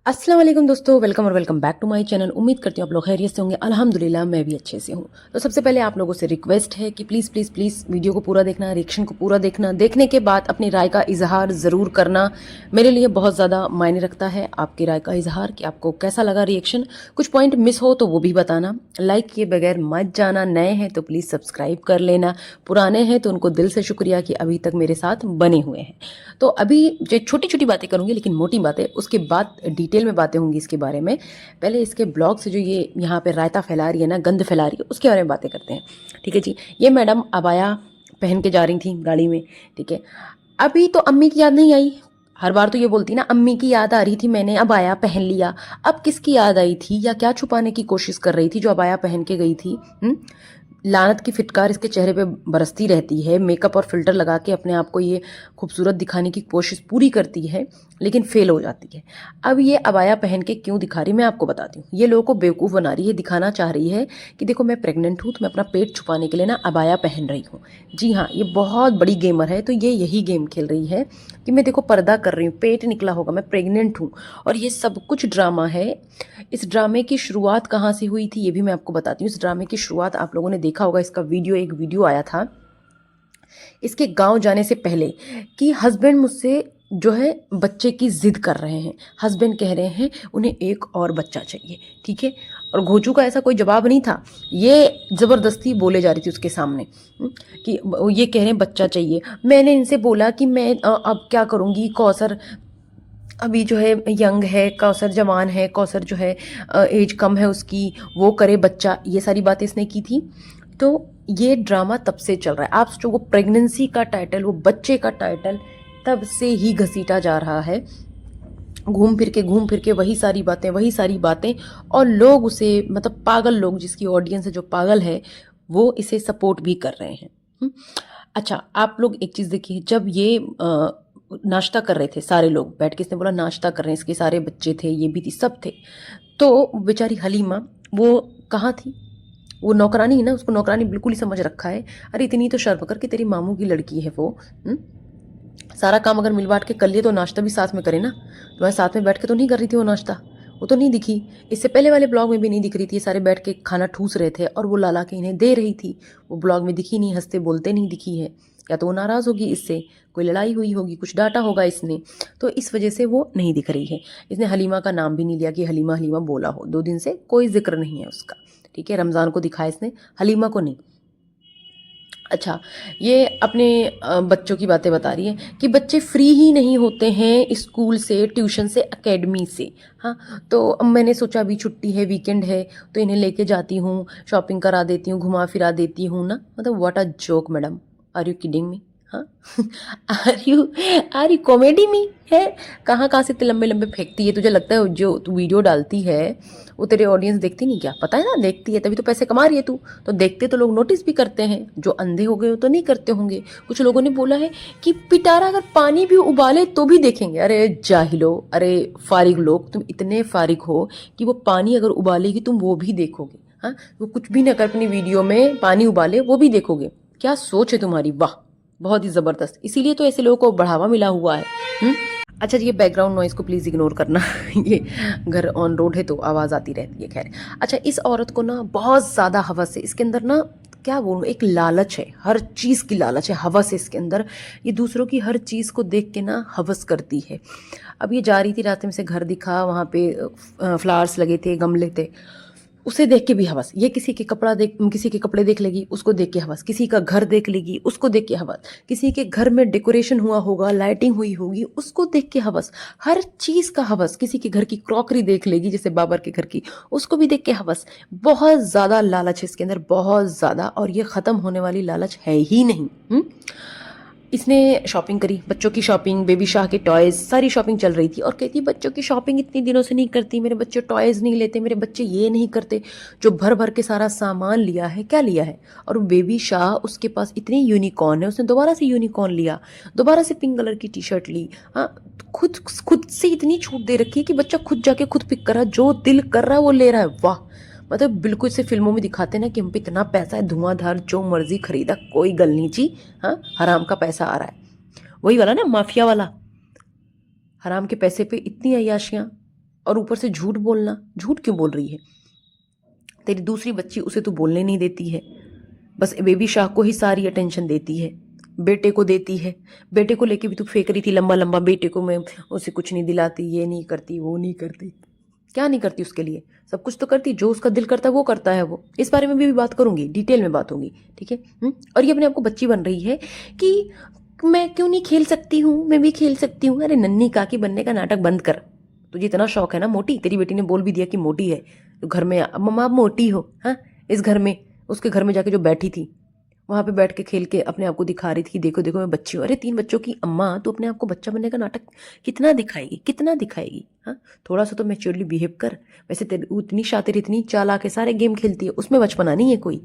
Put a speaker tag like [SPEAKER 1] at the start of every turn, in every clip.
[SPEAKER 1] अस्सलाम वालेकुम दोस्तों, वेलकम और welcome back to my channel. उम्मीद करती हूँ आप लोग खैरियत से होंगे। अल्हम्दुलिल्लाह मैं भी अच्छे से हूँ। तो सबसे पहले आप लोगों से रिक्वेस्ट है कि प्लीज़ प्लीज़ प्लीज़ वीडियो को पूरा देखना, रिएक्शन को पूरा देखना, देखने के बाद अपनी राय का इजहार ज़रूर करना। मेरे लिए बहुत ज़्यादा मायने रखता है आपकी राय का इजहार कि आपको कैसा लगा रिएक्शन। कुछ पॉइंट मिस हो तो वो भी बताना। लाइक किए बगैर मत जाना। नए हैं तो प्लीज़ सब्सक्राइब कर लेना, पुराने हैं तो उनको दिल से शुक्रिया कि अभी तक मेरे साथ बने हुए हैं। तो अभी जो छोटी छोटी बातें करूंगी लेकिन मोटी बातें, उसके बाद डिटेल में बातें होंगी इसके बारे में। पहले इसके ब्लॉग से जो ये यहाँ पे रायता फैला रही है ना, गंद फैला रही है, उसके बारे में बातें करते हैं। ठीक है जी। ये मैडम अबाया पहन के जा रही थी गाड़ी में। ठीक है। अभी तो अम्मी की याद नहीं आई। हर बार तो ये बोलती ना, अम्मी की याद आ रही थी, मैंने अबाया पहन लिया। अब किसकी याद आई थी या क्या छुपाने की कोशिश कर रही थी जो अबाया पहन के गई थी? लानत की फिटकार इसके चेहरे पे बरसती रहती है। मेकअप और फिल्टर लगा के अपने आप को ये खूबसूरत दिखाने की कोशिश पूरी करती है लेकिन फेल हो जाती है। अब ये अबाया पहन के क्यों दिखा रही, मैं आपको बताती हूँ। ये लोगों को बेवकूफ़ बना रही है, दिखाना चाह रही है कि देखो मैं प्रेग्नेंट हूँ, तो मैं अपना पेट छुपाने के लिए ना अबाया पहन रही हूँ। जी हाँ, ये बहुत बड़ी गेमर है। तो ये यही गेम खेल रही है कि मैं देखो पर्दा कर रही हूँ, पेट निकला होगा, मैं प्रेग्नेंट हूँ। और ये सब कुछ ड्रामा है। इस ड्रामे की शुरुआत कहाँ से हुई थी ये भी मैं आपको बताती हूँ। इस ड्रामे की शुरुआत आप लोगों ने देखा होगा, इसका वीडियो, एक वीडियो आया था इसके गांव जाने से पहले कि हस्बैंड मुझसे जो है बच्चे की जिद कर रहे हैं। हस्बैंड कह रहे हैं उन्हें एक और बच्चा चाहिए। ठीक है। और घोचू का ऐसा कोई जवाब नहीं था, ये ज़बरदस्ती बोले जा रही थी उसके सामने। कि ये कह रहे हैं बच्चा चाहिए। मैंने इनसे बोला कि मैं अब क्या करूँगी, कौसर अभी जो है यंग है, कौसर जवान है, कौसर जो है एज कम है उसकी, वो करे बच्चा। ये सारी बातें इसने की थी। तो ये ड्रामा तब से चल रहा है। आप सोचो, वो प्रेगनेंसी का टाइटल, वो बच्चे का टाइटल तब से ही घसीटा जा रहा है। घूम फिर के वही सारी बातें, वही सारी बातें। और लोग उसे, मतलब पागल लोग, जिसकी ऑडियंस है जो पागल है, वो इसे सपोर्ट भी कर रहे हैं। अच्छा, आप लोग एक चीज़ देखिए, जब ये नाश्ता कर रहे थे सारे लोग बैठ के, इसने बोला नाश्ता कर रहे हैं, इसके सारे बच्चे थे, ये भी थी, सब थे। तो बेचारी हलीमा वो कहाँ थी? वो नौकरानी है ना, उसको नौकरानी बिल्कुल ही समझ रखा है। अरे इतनी तो शर्म कर कि तेरी मामू की लड़की है वो। सारा काम अगर मिल बांट के कर लिए तो नाश्ता भी साथ में करे ना। तुम्हारे साथ में बैठ के तो नहीं कर रही थी वो नाश्ता, वो तो नहीं दिखी। इससे पहले वाले ब्लॉग में भी नहीं दिख रही थी। ये सारे बैठ के खाना ठूस रहे थे और वो लाला के इन्हें दे रही थी। वो ब्लॉग में दिखी नहीं, हंसते बोलते नहीं दिखी है। या तो वो नाराज़ होगी इससे, कोई लड़ाई हुई होगी, कुछ डांटा होगा इसने, तो इस वजह से वो नहीं दिख रही है। इसने हलीमा का नाम भी नहीं लिया कि हलीमा हलीमा बोला हो। 2 दिन से कोई जिक्र नहीं है उसका। ठीक है। रमज़ान को दिखाया इसने, हलीमा को नहीं। अच्छा, ये अपने बच्चों की बातें बता रही है कि बच्चे फ्री ही नहीं होते हैं स्कूल से, ट्यूशन से, एकेडमी से। हाँ, तो अब मैंने सोचा अभी छुट्टी है, वीकेंड है, तो इन्हें लेके जाती हूँ, शॉपिंग करा देती हूँ, घुमा फिरा देती हूँ ना। मतलब what a joke madam, are you kidding me? हाँ आर यू कॉमेडी मी है? कहाँ कहाँ से इतने लंबे लंबे फेंकती है। तुझे लगता है जो तू वीडियो डालती है वो तेरे ऑडियंस देखती नहीं क्या? पता है ना, देखती है, तभी तो पैसे कमा रही है तू। तो देखते तो लोग नोटिस भी करते हैं, जो अंधे हो गए हो तो नहीं करते होंगे। कुछ लोगों ने बोला है कि पिटारा अगर पानी भी उबाले तो भी देखेंगे। अरे जाहिलो, अरे फारिग लोग, तुम इतने फारिग हो कि वो पानी अगर उबालेगी तुम वो भी देखोगे। हाँ, वो कुछ भी ना कर अपनी वीडियो में पानी उबाले वो भी देखोगे। क्या सोच है तुम्हारी, वाह, बहुत ही ज़बरदस्त। इसीलिए तो ऐसे लोगों को बढ़ावा मिला हुआ है। अच्छा जी, ये बैकग्राउंड नॉइज़ को प्लीज़ इग्नोर करना ये घर ऑन रोड है तो आवाज़ आती रहती है। खैर, अच्छा, इस औरत को ना बहुत ज़्यादा हवस है इसके अंदर ना, क्या बोलूँ, एक लालच है, हर चीज़ की लालच है, हवस है इसके अंदर। ये दूसरों की हर चीज़ को देख के ना हवस करती है। अब ये जा रही थी, रास्ते में से घर दिखा, वहाँ पे फ्लावर्स लगे थे, गमले थे, उसे देख के भी हवस। ये किसी के कपड़े देख लेगी, उसको देख के हवस। किसी का घर देख लेगी, उसको देख के हवस। किसी के घर में डेकोरेशन हुआ होगा, लाइटिंग हुई होगी, उसको देख के हवस। हर चीज़ का हवस। किसी के घर की क्रॉकरी देख लेगी, जैसे बाबर के घर की, उसको भी देख के हवस। बहुत ज़्यादा लालच है इसके अंदर, बहुत ज़्यादा। और ये ख़त्म होने वाली लालच है ही नहीं। इसने शॉपिंग करी, बच्चों की शॉपिंग, बेबी शाह के टॉयज़, सारी शॉपिंग चल रही थी। और कहती बच्चों की शॉपिंग इतनी दिनों से नहीं करती, मेरे बच्चे टॉयज़ नहीं लेते, मेरे बच्चे ये नहीं करते। जो भर भर के सारा सामान लिया है, क्या लिया है? और बेबी शाह, उसके पास इतनी यूनिकॉर्न है, उसने दोबारा से यूनिकॉर्न लिया, दोबारा से पिंक कलर की टी शर्ट ली। हाँ, खुद खुद से इतनी छूट दे रखी है कि बच्चा खुद जाके खुद पिक कर रहा है, जो दिल कर रहा है वो ले रहा है। वाह, मतलब बिल्कुल से फिल्मों में दिखाते ना कि हम पे इतना पैसा है, धुआंधार, जो मर्जी खरीदा, कोई गल नहीं जी। हाँ, हराम का पैसा आ रहा है, वही वाला ना, माफिया वाला। हराम के पैसे पे इतनी अय्याशियाँ। और ऊपर से झूठ बोलना। झूठ क्यों बोल रही है? तेरी दूसरी बच्ची, उसे तू बोलने नहीं देती है, बस बेबी शाह को ही सारी अटेंशन देती है, बेटे को देती है। बेटे को लेके भी तू फेंक रही थी लंबा लंबा, बेटे को मैं उसे कुछ नहीं दिलाती, ये नहीं करती, वो नहीं करती। क्या नहीं करती उसके लिए? सब कुछ तो करती, जो उसका दिल करता है वो करता है वो। इस बारे में भी बात करूंगी, डिटेल में बात होगी, ठीक है? और ये अपने आप को बच्ची बन रही है कि मैं क्यों नहीं खेल सकती हूँ, मैं भी खेल सकती हूँ। अरे नन्ही काकी बनने का नाटक बंद कर। तुझे इतना शौक है ना मोटी, तेरी बेटी ने बोल भी दिया कि मोटी है, तो घर में मम्मा आप मोटी हो। हाँ, इस घर में, उसके घर में जाके जो बैठी थी, वहां पे बैठ के खेल के अपने आप को दिखा रही थी कि देखो देखो मैं बच्ची हूँ। अरे 3 बच्चों की अम्मा, तो अपने आप को बच्चा बनने का नाटक कितना दिखाएगी, कितना दिखाएगी? हाँ, थोड़ा सा तो मैच्योरली बिहेव कर। वैसे तेरी इतनी शातिर, इतनी चालाक है, सारे गेम खेलती है, उसमें बचपना नहीं है कोई।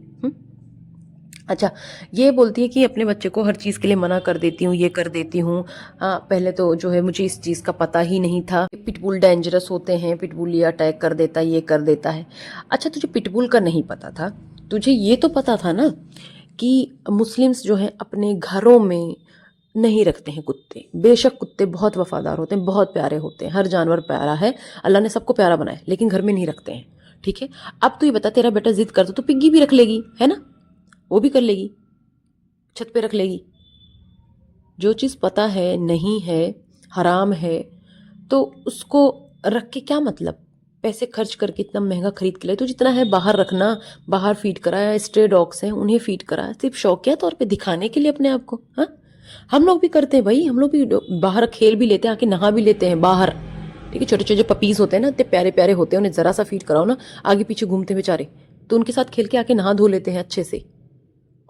[SPEAKER 1] अच्छा, ये बोलती है कि अपने बच्चे को हर चीज़ के लिए मना कर देती हूँ, ये कर देती हूँ। हाँ, पहले तो जो है मुझे इस चीज़ का पता ही नहीं था, पिटबुल डेंजरस होते हैं, पिटबुल ये अटैक कर देता है, ये कर देता है। अच्छा, तुझे पिटबुल का नहीं पता था, तुझे ये तो पता था ना कि मुस्लिम्स जो है अपने घरों में नहीं रखते हैं कुत्ते। बेशक कुत्ते बहुत वफादार होते हैं, बहुत प्यारे होते हैं, हर जानवर प्यारा है, अल्लाह ने सबको प्यारा बनाया, लेकिन घर में नहीं रखते हैं, ठीक है? अब तू ये बता, तेरा बेटा जिद करता तो पिग्गी भी रख लेगी, है ना? वो भी कर लेगी, छत पे रख लेगी। जो चीज़ पता है नहीं है, हराम है, तो उसको रख के क्या मतलब? पैसे खर्च करके इतना महंगा खरीद के लाए, तो जितना है बाहर रखना, बाहर फीड कराया, स्ट्रे डॉग्स हैं उन्हें फीड कराया, सिर्फ शौकिया तौर पे दिखाने के लिए अपने आप को। हाँ, हम लोग भी करते हैं भाई, हम लोग भी बाहर खेल भी लेते हैं, आके नहा भी लेते हैं बाहर, ठीक है? छोटे छोटे जो पपीज होते हैं ना, इतने प्यारे प्यारे होते हैं, उन्हें जरा सा फीड कराओ ना, आगे पीछे घूमते बेचारे, तो उनके साथ खेल के आके नहा धो लेते हैं अच्छे से,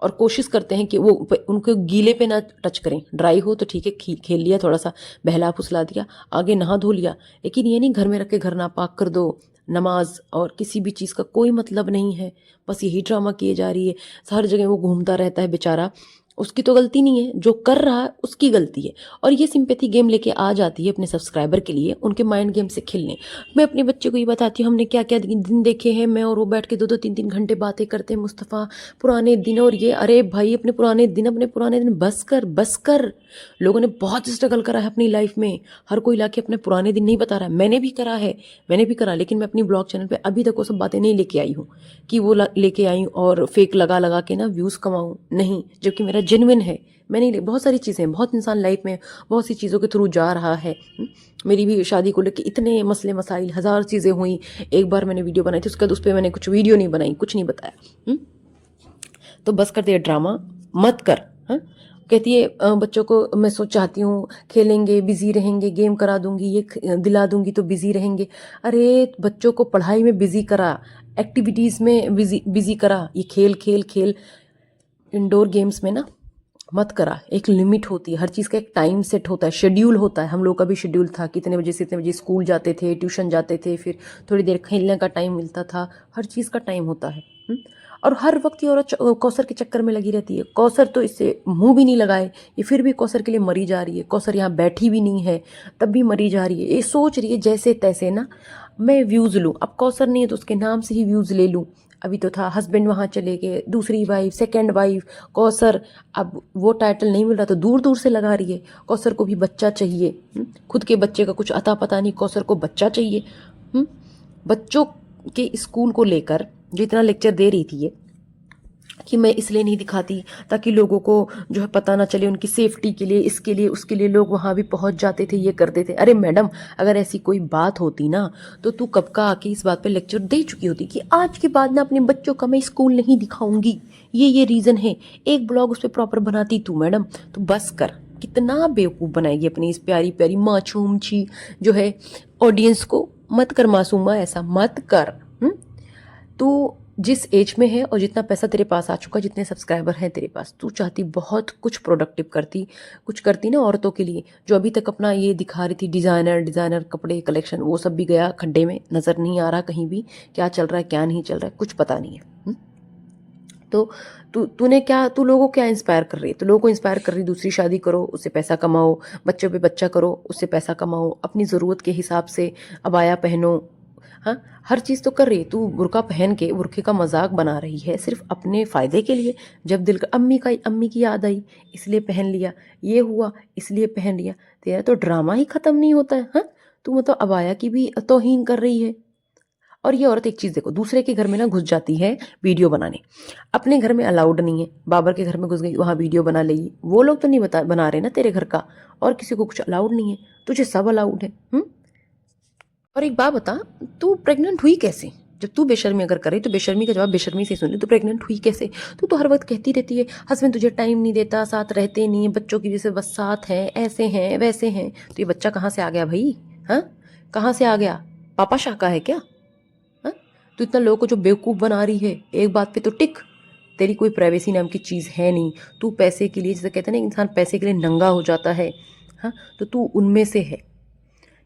[SPEAKER 1] और कोशिश करते हैं कि वो उनको गीले पे ना टच करें। ड्राई हो तो ठीक है, खेल लिया, थोड़ा सा बहला फुसला दिया, आगे नहा धो लिया, लेकिन ये नहीं घर में रख के घर नापाक कर दो। नमाज और किसी भी चीज़ का कोई मतलब नहीं है, बस यही ड्रामा किए जा रही है। हर जगह वो घूमता रहता है बेचारा, उसकी तो गलती नहीं है, जो कर रहा है उसकी गलती है। और ये सिंपैथी गेम लेके आ जाती है अपने सब्सक्राइबर के लिए, उनके माइंड गेम से खेलने। मैं अपने बच्चे को ये बताती हूँ, हमने क्या क्या दिन देखे हैं, मैं और वो बैठ के 2-2 3-3 घंटे बातें करते हैं मुस्तफ़ा, पुराने दिन और ये। अरे भाई, अपने पुराने दिन बस कर, बस कर। लोगों ने बहुत स्ट्रगल करा है अपनी लाइफ में, हर कोई लाके अपने पुराने दिन नहीं बता रहा है। मैंने भी करा है, मैंने भी करा, लेकिन मैं अपनी ब्लॉग चैनल पे अभी तक वो सब बातें नहीं लेके आई हूँ कि वो लेके आई हूँ और फेक लगा लगा के ना व्यूज़ कमाऊँ, नहीं, जबकि मेरा जेन्युइन है। मैंने बहुत सारी चीज़ें, बहुत इंसान लाइफ में बहुत सी चीज़ों के थ्रू जा रहा है। मेरी भी शादी को लेके इतने मसले मसाइल, हज़ार चीज़ें हुई। एक बार मैंने वीडियो बनाई थी, उसके बाद उस पर मैंने कुछ वीडियो नहीं बनाई, कुछ नहीं बताया। तो बस कर दे ड्रामा, मत कर। हाँ, कहती है बच्चों को मैं चाहती हूँ खेलेंगे, बिजी रहेंगे, गेम करा दूंगी, ये दिला दूंगी तो बिजी रहेंगे। अरे बच्चों को पढ़ाई में बिजी करा, एक्टिविटीज़ में बिजी करा, ये खेल खेल खेल इंडोर गेम्स में ना मत करा। एक लिमिट होती है, हर चीज़ का एक टाइम सेट होता है, शेड्यूल होता है। हम लोग का भी शेड्यूल था, कितने बजे से इतने बजे स्कूल जाते थे, ट्यूशन जाते थे, फिर थोड़ी देर खेलने का टाइम मिलता था, हर चीज़ का टाइम होता है। और हर वक्त ये औरत कौसर के चक्कर में लगी रहती है। कौसर तो इससे मुंह भी नहीं लगाए, ये फिर भी कौसर के लिए मरी जा रही है। कौसर यहाँ बैठी भी नहीं है, तब भी मरी जा रही है। ये सोच रही है जैसे तैसे ना मैं व्यूज़ लूँ। अब कौसर नहीं है तो उसके नाम से ही व्यूज़ ले लूँ। अभी तो था हस्बैंड वहाँ चले गए, दूसरी वाइफ, सेकंड वाइफ, कौसर। अब वो टाइटल नहीं मिल रहा तो दूर दूर से लगा रही है। कौसर को भी बच्चा चाहिए, खुद के बच्चे का कुछ अता पता नहीं, कौसर को बच्चा चाहिए। बच्चों के स्कूल को लेकर जो इतना लेक्चर दे रही थी ये, कि मैं इसलिए नहीं दिखाती ताकि लोगों को जो है पता ना चले, उनकी सेफ्टी के लिए, इसके लिए उसके लिए लोग वहाँ भी पहुँच जाते थे, ये करते थे। अरे मैडम, अगर ऐसी कोई बात होती ना तो तू कब का आके इस बात पे लेक्चर दे चुकी होती कि आज के बाद ना अपने बच्चों का मैं स्कूल नहीं दिखाऊंगी, ये रीज़न है। एक ब्लॉग उस पर प्रॉपर बनाती तू मैडम। तो बस कर, कितना बेवकूफ़ बनाएगी अपनी इस प्यारी प्यारी मासूम ची जो है ऑडियंस को। मत कर मासूमा, ऐसा मत कर। तू जिस एज में है और जितना पैसा तेरे पास आ चुका, जितने सब्सक्राइबर हैं तेरे पास, तू चाहती बहुत कुछ प्रोडक्टिव करती, कुछ करती ना औरतों के लिए। जो अभी तक अपना ये दिखा रही थी डिज़ाइनर कपड़े कलेक्शन, वो सब भी गया खड्डे में, नज़र नहीं आ रहा कहीं भी क्या चल रहा है क्या नहीं चल रहा है, कुछ पता नहीं है। तो तू लोगों को क्या इंस्पायर कर रही है? तो लोगों को इंस्पायर कर रही, दूसरी शादी करो, उससे पैसा कमाओ, बच्चों पे बच्चा करो, उससे पैसा कमाओ, अपनी ज़रूरत के हिसाब से अबाया पहनो। हाँ, हर चीज़ तो कर रही है तू। बुर्का पहन के बुर्के का मजाक बना रही है सिर्फ अपने फ़ायदे के लिए। जब दिल का अम्मी की याद आई इसलिए पहन लिया, ये हुआ इसलिए पहन लिया। तेरा तो ड्रामा ही ख़त्म नहीं होता है। हाँ, तू मतलब अबाया की भी तौहीन कर रही है। और ये औरत एक चीज़ देखो, दूसरे के घर में ना घुस जाती है वीडियो बनाने, अपने घर में अलाउड नहीं है, बाबर के घर में घुस गई वहाँ वीडियो बना लेगी। वो लोग तो नहीं बना रहे ना तेरे घर का, और किसी को कुछ अलाउड नहीं है, तुझे सब अलाउड है। और एक बात बता, तू प्रेग्नेंट हुई कैसे? जब तू बेशर्मी अगर करे तो बेशर्मी का जवाब बेशर्मी से सुन ले। तू प्रेग्नेंट हुई कैसे? तू तो हर वक्त कहती रहती है हस्बैंड तुझे टाइम नहीं देता, साथ रहते नहीं है, बच्चों की वजह से बस साथ हैं, ऐसे हैं वैसे हैं। तो ये बच्चा कहाँ से आ गया भाई? हाँ, कहाँ से आ गया? पापा शाह का है क्या? हाँ, तू इतना लोगों को जो बेवकूफ़ बना रही है, एक बात पे तो टिक, तेरी कोई प्राइवेसी नाम की चीज़ है नहीं। तू पैसे के लिए, जैसे कहते हैं ना इंसान पैसे के लिए नंगा हो जाता है, हाँ, तो तू उनमें से है।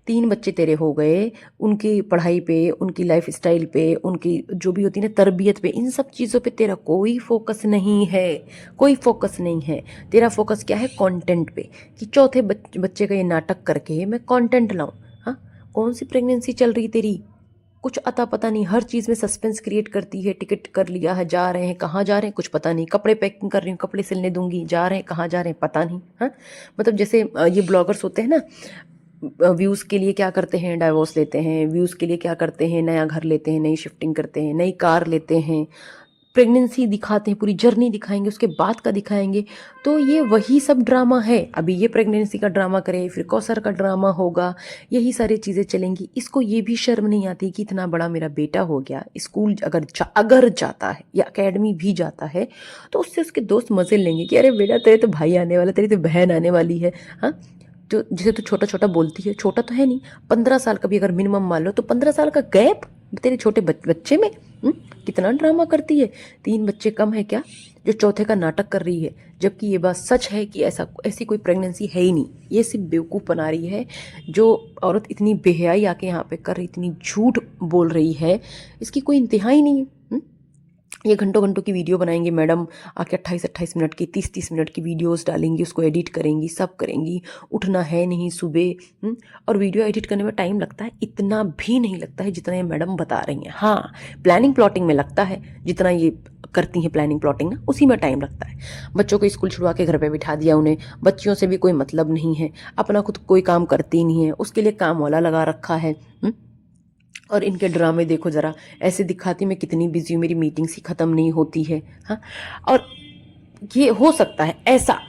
[SPEAKER 1] 3 बच्चे तेरे हो गए, उनकी पढ़ाई पे, उनकी लाइफ स्टाइल पे, उनकी जो भी होती है ना तरबियत पे, इन सब चीज़ों पे तेरा कोई फोकस नहीं है, कोई फोकस नहीं है। तेरा फोकस क्या है? कंटेंट पे, कि चौथे बच्चे का ये नाटक करके मैं कंटेंट लाऊं। हाँ, कौन सी प्रेगनेंसी चल रही तेरी? कुछ अता पता नहीं, हर चीज़ में सस्पेंस क्रिएट करती है। टिकट कर लिया है, जा रहे हैं, कहाँ जा रहे हैं कुछ पता नहीं, कपड़े पैकिंग कर रही हूँ, कपड़े सिलने दूंगी, जा रहे हैं, कहाँ जा रहे हैं पता नहीं। हाँ, मतलब जैसे ये ब्लॉगर्स होते हैं ना, व्यूज़ के लिए क्या करते हैं? डाइवोर्स लेते हैं, व्यूज़ के लिए क्या करते हैं? नया घर लेते हैं, नई शिफ्टिंग करते हैं, नई कार लेते हैं, प्रेगनेंसी दिखाते हैं, पूरी जर्नी दिखाएंगे, उसके बाद का दिखाएंगे। तो ये वही सब ड्रामा है। अभी ये प्रेगनेंसी का ड्रामा करे, फिर कौसर का ड्रामा होगा, यही सारी चीज़ें चलेंगी। इसको ये भी शर्म नहीं आती कि इतना बड़ा मेरा बेटा हो गया, स्कूल अगर जाता है या एकेडमी भी जाता है, तो उससे उसके दोस्त मज़े लेंगे कि अरे बेटा तेरे तो भाई आने वाला, तेरी तो बहन आने वाली है। हाँ, जो जिसे तो छोटा छोटा बोलती है, छोटा तो है नहीं, 15 साल का भी अगर मिनिमम मान लो, तो 15 साल का गैप तेरे छोटे बच्चे में। कितना ड्रामा करती है। 3 बच्चे कम है क्या जो चौथे का नाटक कर रही है? जबकि ये बात सच है कि ऐसी कोई प्रेगनेंसी है ही नहीं। ये सिर्फ बेवकूफ़ बना रही है। जो औरत इतनी बेहयाई आके यहाँ पे कर रही, इतनी झूठ बोल रही है, इसकी कोई इंतहा ही नहीं है। ये घंटों घंटों की वीडियो बनाएंगे मैडम, आके 28-28 मिनट की, 30-30 मिनट की वीडियोस डालेंगी, उसको एडिट करेंगी, सब करेंगी। उठना है नहीं सुबह। और वीडियो एडिट करने में टाइम लगता है, इतना भी नहीं लगता है जितना ये मैडम बता रही हैं। हाँ, प्लानिंग प्लॉटिंग में लगता है, जितना ये करती हैं प्लानिंग प्लॉटिंग ना, उसी में टाइम लगता है। बच्चों को स्कूल छुड़वा के घर पे बिठा दिया उन्हें, बच्चियों से भी कोई मतलब नहीं है, अपना खुद कोई काम करती नहीं है, उसके लिए काम वाला लगा रखा है। और इनके ड्रामे देखो ज़रा, ऐसे दिखाती मैं कितनी बिजी हूँ, मेरी मीटिंग्स ही ख़त्म नहीं होती है। हाँ, और ये हो सकता है,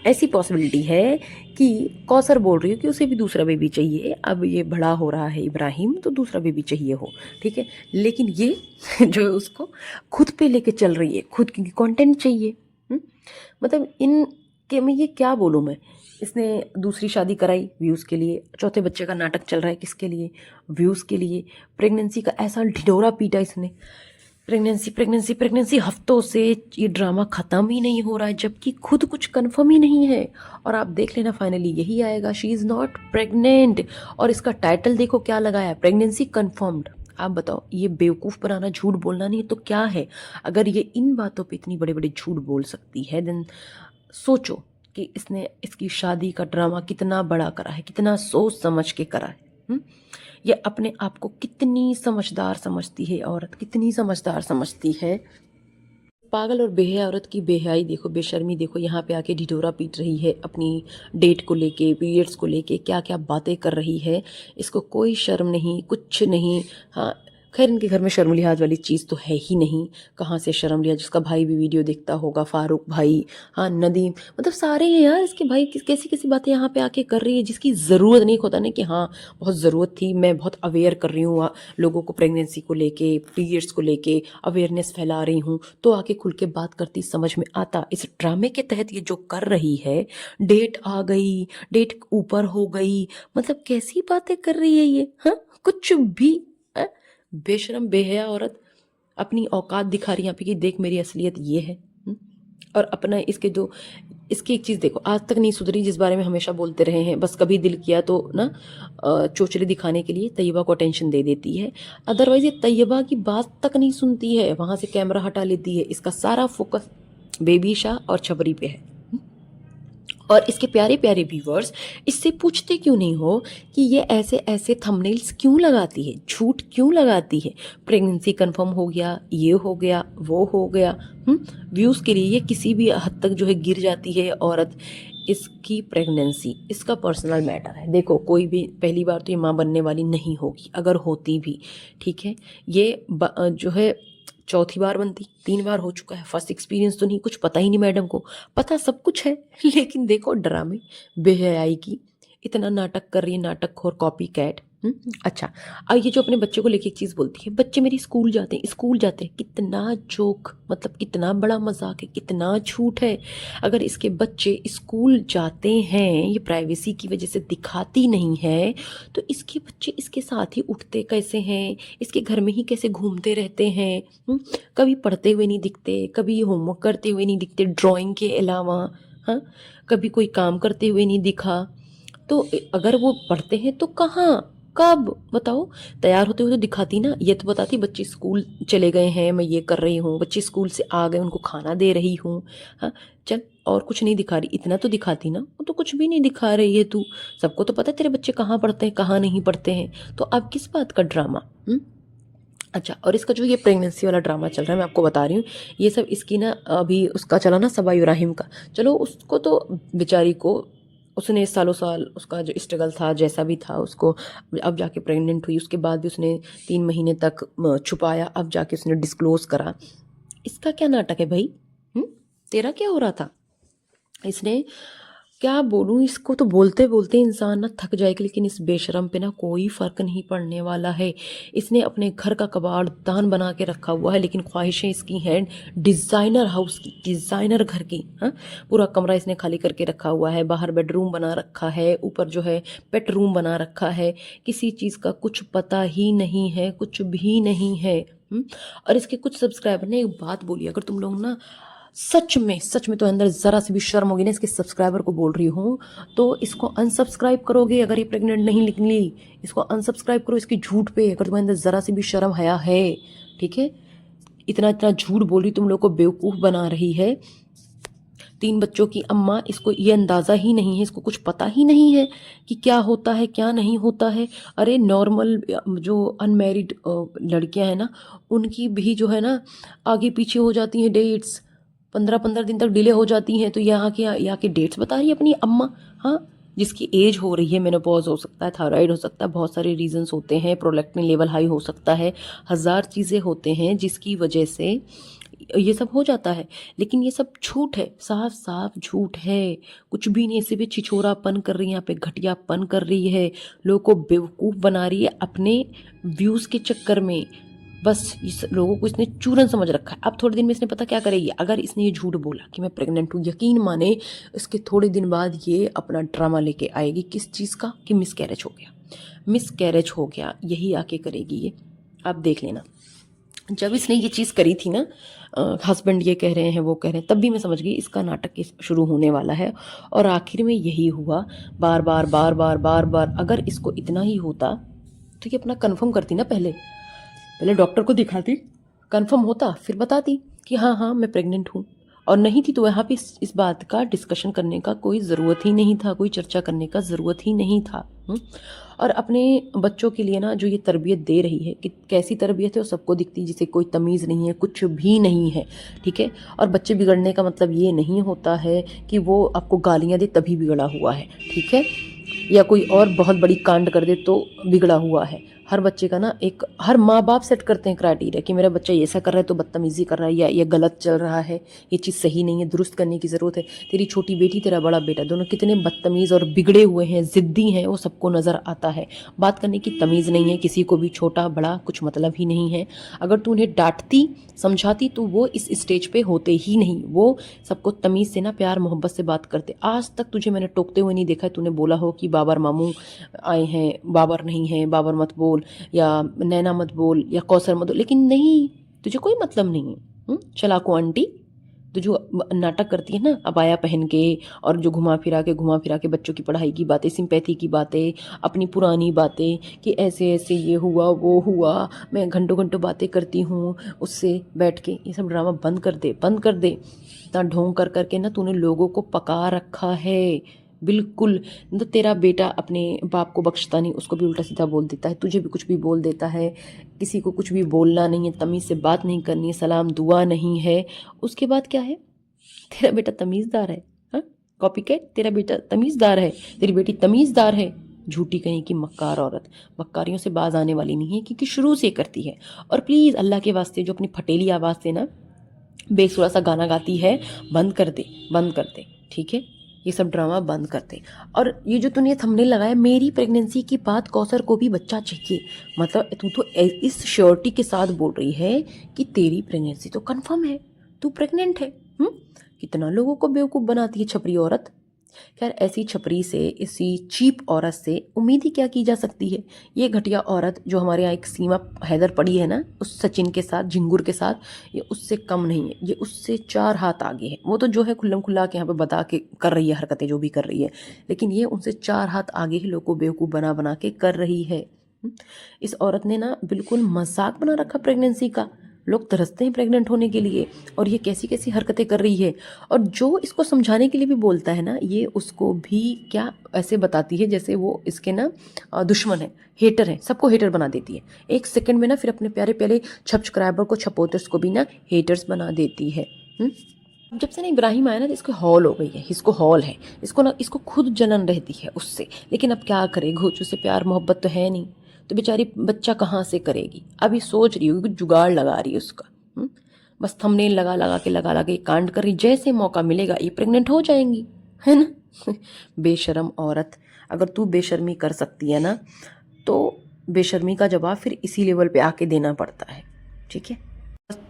[SPEAKER 1] ऐसी पॉसिबिलिटी है कि कौसर बोल रही हो कि उसे भी दूसरा बेबी चाहिए, अब ये बड़ा हो रहा है इब्राहिम, तो दूसरा बेबी चाहिए हो, ठीक है। लेकिन ये जो है उसको खुद पे लेके चल रही है, खुद की कंटेंट चाहिए। मतलब इन के मैं ये क्या बोलूँ मैं। इसने दूसरी शादी कराई व्यूज़ के लिए, चौथे बच्चे का नाटक चल रहा है किसके लिए? व्यूज़ के लिए। प्रेगनेंसी का ऐसा ढिढोरा पीटा इसने, प्रेगनेंसी प्रेगनेंसी प्रेगनेंसी, हफ्तों से ये ड्रामा ख़त्म ही नहीं हो रहा है, जबकि खुद कुछ कंफर्म ही नहीं है। और आप देख लेना फाइनली यही आएगा, शी इज़ नॉट प्रेग्नेंट। और इसका टाइटल देखो क्या लगाया है, प्रेगनेंसी कन्फर्म्ड। आप बताओ, ये बेवकूफ़ बनाना, झूठ बोलना नहीं तो क्या है? अगर ये इन बातों पे इतनी बड़े बड़े झूठ बोल सकती है, देन सोचो कि इसने इसकी शादी का ड्रामा कितना बड़ा करा है, कितना सोच समझ के करा है। ये अपने आप को कितनी समझदार समझती है औरत, कितनी समझदार समझती है। पागल और बेहया औरत की बेहयाई देखो, बेशर्मी देखो, यहाँ पे आके ढिढोरा पीट रही है अपनी डेट को लेके, पीरियड्स को लेके, क्या क्या बातें कर रही है। इसको कोई शर्म नहीं, कुछ नहीं। हाँ, खैर इनके घर में शर्म लिहाज वाली चीज़ तो है ही नहीं, कहाँ से शर्म लिहाज। जिसका भाई भी वीडियो देखता होगा, फारूक भाई, हाँ नदीम, मतलब सारे हैं यार इसके भाई। कैसी कैसी बातें यहाँ पे आके कर रही है जिसकी ज़रूरत नहीं। होता ना कि हाँ बहुत ज़रूरत थी, मैं बहुत अवेयर कर रही हूँ लोगों को, प्रेगनेंसी को लेके, पीरियड्स को लेके अवेयरनेस फैला रही हूँ, तो आके खुल के बात करती, समझ में आता। इस ड्रामे के तहत ये जो कर रही है, डेट आ गई, डेट ऊपर हो गई, मतलब कैसी बातें कर रही है ये। हाँ, कुछ भी। बेशरम बेहया औरत अपनी औकात दिखा रही है यहाँ पे कि देख मेरी असलियत ये है। और अपना इसके जो इसकी एक चीज़ देखो, आज तक नहीं सुधरी, जिस बारे में हमेशा बोलते रहे हैं, बस कभी दिल किया तो ना चोचले दिखाने के लिए तैयबा को अटेंशन दे देती है। अदरवाइज ये तैयबा की बात तक नहीं सुनती है, वहाँ से कैमरा हटा लेती है। इसका सारा फोकस बेबी शाह और छबरी पे है। और इसके प्यारे प्यारे व्यूवर्स इससे पूछते क्यों नहीं हो कि ये ऐसे ऐसे थंबनेल्स क्यों लगाती है, झूठ क्यों लगाती है? प्रेगनेंसी कंफर्म हो गया, ये हो गया, वो हो गया, व्यूज़ के लिए ये किसी भी हद तक जो है गिर जाती है औरत। इसकी प्रेगनेंसी इसका पर्सनल मैटर है। देखो कोई भी पहली बार तो ये माँ बनने वाली नहीं होगी, अगर होती भी ठीक है, ये जो है चौथी बार बनती, 3 बार हो चुका है, फर्स्ट एक्सपीरियंस तो नहीं, कुछ पता ही नहीं मैडम को, पता सब कुछ है लेकिन देखो ड्रामे, बेहयाई की, इतना नाटक कर रही है, नाटक और कॉपी कैट। अच्छा, अब ये जो अपने बच्चे को लेके एक चीज़ बोलती है, बच्चे मेरी स्कूल जाते हैं, स्कूल जाते हैं, कितना जोक, मतलब कितना बड़ा मजाक है, कितना झूठ है। अगर इसके बच्चे स्कूल जाते हैं, ये प्राइवेसी की वजह से दिखाती नहीं है, तो इसके बच्चे इसके साथ ही उठते कैसे हैं, इसके घर में ही कैसे घूमते रहते हैं। कभी पढ़ते हुए नहीं दिखते, कभी होमवर्क करते हुए नहीं दिखते ड्राइंग के अलावा, हाँ, कभी कोई काम करते हुए नहीं दिखा। तो अगर वो पढ़ते हैं तो कहाँ, कब, बताओ। तैयार होते हुए तो दिखाती ना, ये तो बताती बच्चे स्कूल चले गए हैं, मैं ये कर रही हूँ, बच्चे स्कूल से आ गए उनको खाना दे रही हूँ, हाँ चल, और कुछ नहीं दिखा रही, इतना तो दिखाती ना। वो तो कुछ भी नहीं दिखा रही है तू, सबको तो पता है तेरे बच्चे कहाँ पढ़ते हैं कहाँ नहीं पढ़ते हैं, तो अब किस बात का ड्रामा। अच्छा, और इसका जो ये प्रेगनेंसी वाला ड्रामा चल रहा है, मैं आपको बता रही हूँ, ये सब इसकी ना अभी उसका चला ना सबा इब्राहिम का, चलो उसको तो बेचारी को, उसने सालों साल उसका जो स्ट्रगल था जैसा भी था उसको, अब जाके प्रेग्नेंट हुई, उसके बाद भी उसने 3 महीने तक छुपाया, अब जाके उसने डिस्क्लोज करा। इसका क्या नाटक है भाई? तेरा क्या हो रहा था? इसने, क्या बोलूँ इसको, तो बोलते बोलते इंसान ना थक जाएगा, लेकिन इस बेशरम पे ना कोई फ़र्क नहीं पड़ने वाला है। इसने अपने घर का कबाड़ दान बना के रखा हुआ है, लेकिन ख्वाहिशें इसकी हैं डिज़ाइनर हाउस की, डिज़ाइनर घर की। हाँ, पूरा कमरा इसने खाली करके रखा हुआ है, बाहर बेडरूम बना रखा है, ऊपर जो है पेट रूम बना रखा है, किसी चीज़ का कुछ पता ही नहीं है, कुछ भी नहीं है। और इसके कुछ सब्सक्राइबर ने एक बात बोली, अगर तुम लोग ना सच में तो अंदर ज़रा सी भी शर्म होगी ना, इसके सब्सक्राइबर को बोल रही हूँ, तो इसको अनसब्सक्राइब करोगे। अगर ये प्रेग्नेंट नहीं निकली, इसको अनसब्सक्राइब करो इसकी झूठ पे, अगर तुम्हारे अंदर ज़रा सी भी शर्म हया है, ठीक है। इतना इतना झूठ बोल रही, तुम लोग को बेवकूफ़ बना रही है। 3 बच्चों की अम्मा, इसको ये अंदाज़ा ही नहीं है, इसको कुछ पता ही नहीं है कि क्या होता है क्या नहीं होता है। अरे नॉर्मल जो अनमैरिड लड़कियां हैं ना, उनकी भी जो है ना आगे पीछे हो जाती हैं डेट्स, 15-15 दिन तक डिले हो जाती हैं, तो यहाँ की डेट्स बता रही है अपनी अम्मा। हाँ, जिसकी एज हो रही है, मेनोपॉज हो सकता है, थायराइड हो सकता है, बहुत सारे रीजंस होते हैं, प्रोलैक्टिन लेवल हाई हो सकता है, 1000 चीज़ें होते हैं जिसकी वजह से ये सब हो जाता है। लेकिन ये सब झूठ है, साफ साफ झूठ है, कुछ भी नहीं। सिर्फ छिछोरापन कर रही है, यहाँ पे घटियापन कर रही है, लोगों को बेवकूफ़ बना रही है अपने व्यूज़ के चक्कर में। बस इस लोगों को इसने चूरन समझ रखा है। अब थोड़े दिन में इसने पता क्या करेगी, अगर इसने ये झूठ बोला कि मैं प्रेग्नेंट हूँ, यकीन माने इसके थोड़े दिन बाद ये अपना ड्रामा लेके आएगी। किस चीज़ का? कि मिसकैरेज हो गया, मिसकैरेज हो गया, यही आके करेगी ये, आप देख लेना। जब इसने ये चीज़ करी थी ना, हस्बैंड ये कह रहे हैं वो कह रहे हैं, तब भी मैं समझ गई इसका नाटक शुरू होने वाला है। और आखिर में यही हुआ, बार बार बार बार बार बार। अगर इसको इतना ही होता तो ये अपना कन्फर्म करती ना, पहले पहले डॉक्टर को दिखाती, कंफर्म होता, फिर बताती कि हाँ हाँ मैं प्रेग्नेंट हूँ। और नहीं थी तो यहाँ पे इस बात का डिस्कशन करने का कोई ज़रूरत ही नहीं था, कोई चर्चा करने का ज़रूरत ही नहीं था। और अपने बच्चों के लिए ना जो ये तरबियत दे रही है, कि कैसी तरबियत है वो सबको दिखती है, जिसे कोई तमीज़ नहीं है, कुछ भी नहीं है, ठीक है। और बच्चे बिगड़ने का मतलब ये नहीं होता है कि वो आपको गालियाँ दे तभी बिगड़ा हुआ है, ठीक है, या कोई और बहुत बड़ी कांड कर दे तो बिगड़ा हुआ है। हर बच्चे का ना एक, हर माँ बाप सेट करते हैं क्राइटेरिया कि मेरा बच्चा ऐसा कर रहा है तो बदतमीज़ी कर रहा है, या ये गलत चल रहा है, ये चीज़ सही नहीं है, दुरुस्त करने की ज़रूरत है। तेरी छोटी बेटी, तेरा बड़ा बेटा, दोनों कितने बदतमीज़ और बिगड़े हुए हैं, ज़िद्दी हैं, वो सबको नज़र आता है। बात करने की तमीज़ नहीं है, किसी को भी छोटा बड़ा कुछ मतलब ही नहीं है। अगर तू उन्हें डांटती समझाती तो वो इस स्टेज पे होते ही नहीं। वो सबको तमीज़ से ना प्यार मोहब्बत से बात करते। आज तक तुझे मैंने टोकते हुए नहीं देखा है, तूने बोला हो कि बाबर मामू आए हैं, बाबर नहीं है, बाबर मत बोल, या नैना मत बोल, या कौसर मत बोल, लेकिन नहीं, तुझे कोई मतलब नहीं है। चलाको आंटी, तो जो नाटक करती है ना अबाया पहन के, और जो घुमा फिरा के बच्चों की पढ़ाई की बातें, सिंपैथी की बातें, अपनी पुरानी बातें कि ऐसे ऐसे ये हुआ वो हुआ, मैं घंटों घंटों बातें करती हूँ उससे बैठ के, ये सब ड्रामा बंद कर दे, बंद कर दे। इतना ढोंग कर करके ना तूने लोगों को पका रखा है, बिल्कुल। तो तेरा बेटा अपने बाप को बख्शता नहीं, उसको भी उल्टा सीधा बोल देता है, तुझे भी कुछ भी बोल देता है, किसी को कुछ भी बोलना नहीं है, तमीज़ से बात नहीं करनी है, सलाम दुआ नहीं है। उसके बाद क्या है, तेरा बेटा तमीज़दार है, हाँ, कॉपीकैट, तेरा बेटा तमीज़दार है, तेरी बेटी तमीज़दार है। झूठी कहीं की मक्कार औरत, मक्कारियों से बाज आने वाली नहीं है क्योंकि शुरू से करती है। और प्लीज़ अल्लाह के वास्ते जो अपनी फटेली आवाज़ से ना बेसुरा सा गाना गाती है, बंद कर दे, बंद कर दे, ठीक है? ये सब ड्रामा बंद कर दे। और ये जो तूने थंबनेल लगाया, मेरी प्रेगनेंसी की बात, कौसर को भी बच्चा चाहिए, मतलब तू तो इस श्योरिटी के साथ बोल रही है कि तेरी प्रेगनेंसी तो कंफर्म है, तू प्रेग्नेंट है। कितना लोगों को बेवकूफ़ बनाती है छपरी औरत। खैर, ऐसी छपरी से, इसी चीप औरत से उम्मीद ही क्या की जा सकती है। ये घटिया औरत जो हमारे यहाँ एक सीमा हैदर पड़ी है ना, उस सचिन के साथ, झिंगुर के साथ, ये उससे कम नहीं है, ये उससे 4 हाथ आगे है। वो तो जो है खुल्लम खुल्ला के यहाँ पे बता के कर रही है हरकतें जो भी कर रही है, लेकिन ये उनसे 4 हाथ आगे ही लोग को बेवकूफ़ बना बना के कर रही है। इस औरत ने ना बिल्कुल मजाक बना रखा प्रेगनेंसी का। लोग तरसते हैं प्रेग्नेंट होने के लिए, और ये कैसी कैसी हरकतें कर रही है। और जो इसको समझाने के लिए भी बोलता है ना, ये उसको भी क्या ऐसे बताती है जैसे वो इसके ना दुश्मन है, हेटर है, सबको हेटर बना देती है। एक सेकंड में ना फिर अपने प्यारे प्यारे सब्सक्राइबर को, छपोतर्स को भी ना हेटर्स बना देती है। जब से ना इब्राहिम आया ना, तो इसको हॉल हो गई है, इसको हॉल है, इसको ना, इसको खुद जलन रहती है उससे। लेकिन अब क्या करे, घोचू से प्यार मोहब्बत तो है नहीं, तो बेचारी बच्चा कहाँ से करेगी। अभी सोच रही होगी, जुगाड़ लगा रही है उसका। बस थंबनेल लगा के कांड कर रही, जैसे मौका मिलेगा ये प्रेग्नेंट हो जाएंगी, है ना। बेशरम औरत, अगर तू बेशर्मी कर सकती है ना, तो बेशर्मी का जवाब फिर इसी लेवल पे आके देना पड़ता है, ठीक है।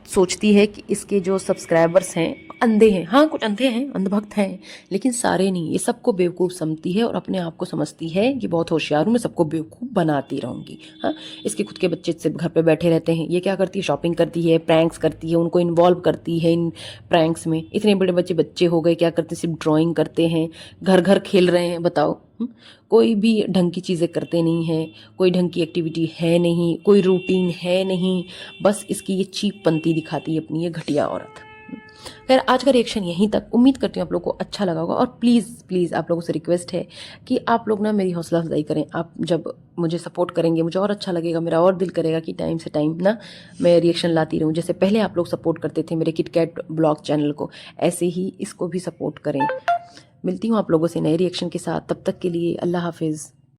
[SPEAKER 1] सोचती है कि इसके जो सब्सक्राइबर्स हैं अंधे हैं, हाँ कुछ अंधे हैं, अंधभक्त हैं, लेकिन सारे नहीं। ये सबको बेवकूफ़ समझती है और अपने आप को समझती है कि बहुत होशियार हूँ, मैं सबको बेवकूफ़ बनाती रहूँगी। हाँ, इसके खुद के बच्चे सिर्फ घर पे बैठे रहते हैं, ये क्या करती है, शॉपिंग करती है, प्रैंक्स करती है, उनको इन्वॉल्व करती है इन प्रैंक्स में। इतने बड़े बच्चे हो गए, क्या करते हैं, सिर्फ ड्राइंग करते हैं, घर घर खेल रहे हैं, बताओ। कोई भी ढंग की चीज़ें करते नहीं हैं, कोई ढंग की एक्टिविटी है नहीं, कोई रूटीन है नहीं, बस इसकी ये चीप पंती दिखाती है अपनी ये घटिया औरत। खैर, आज का रिएक्शन यहीं तक। उम्मीद करती हूँ आप लोगों को अच्छा लगा होगा, और प्लीज़ प्लीज़ आप लोगों से रिक्वेस्ट है कि आप लोग ना मेरी हौसला अफजाई करें। आप जब मुझे सपोर्ट करेंगे, मुझे और अच्छा लगेगा, मेरा और दिल करेगा कि टाइम से टाइम ना मैं रिएक्शन लाती रहूँ। जैसे पहले आप लोग सपोर्ट करते थे मेरे किटकैट ब्लॉग चैनल को, ऐसे ही इसको भी सपोर्ट करें। मिलती हूँ आप लोगों से नए रिएक्शन के साथ, तब तक के लिए अल्लाह हाफिज़।